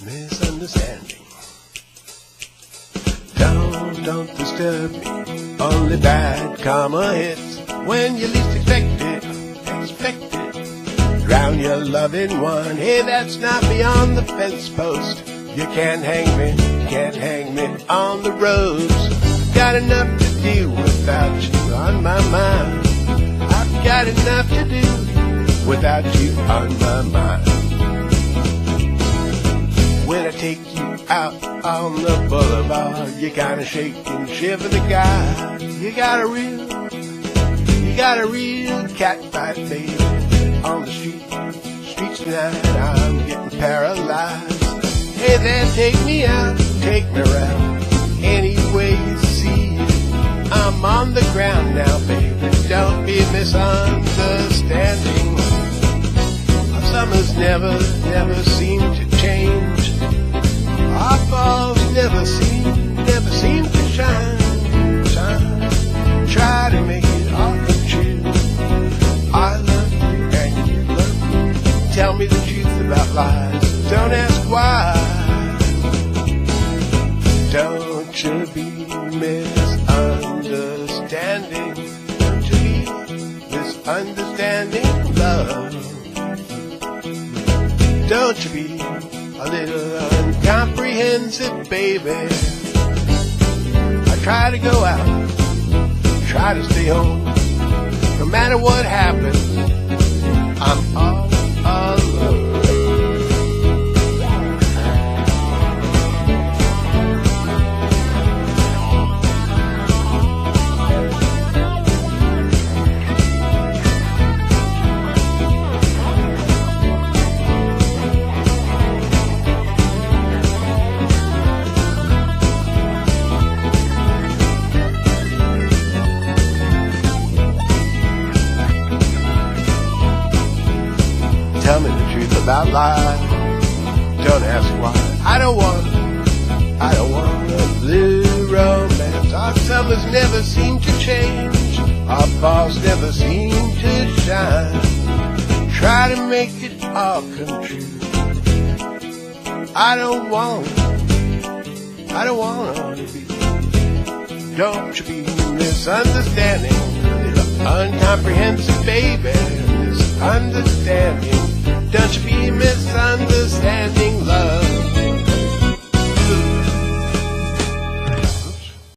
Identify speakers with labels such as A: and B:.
A: misunderstanding. Don't disturb me. Only bad karma hits when you least expect it. Drown your loving one. Hey, that's not beyond the fence post. You can't hang me on the ropes. Got enough to do without you on my mind. I've got enough to do without you on my mind. When I take you out on the boulevard, you kinda shake and shiver the guy. You got a real cat fight, baby. On the streets tonight, I'm getting paralyzed. Hey there, take me out, take me around. Any way you see it, I'm on the ground now, baby. Don't be misunderstanding. Our summers never seem to change. Our falls never seem to shine. Try to make it all come true. I love you and you love me. Tell me the truth about lies. Don't ask why. Don't you be misunderstanding. Don't you be misunderstanding love. Don't you be a little incomprehensive, baby. I try to go out, try to stay home. No matter what happens, I'm all alone. Tell me the truth about life. Don't ask why. I don't want a blue romance. Our summers never seem to change. Our falls never seem to shine. Try to make it all come true. I don't want to be. Don't you be misunderstanding. Little uncomprehensive, baby. Misunderstanding. Don't you be misunderstanding love.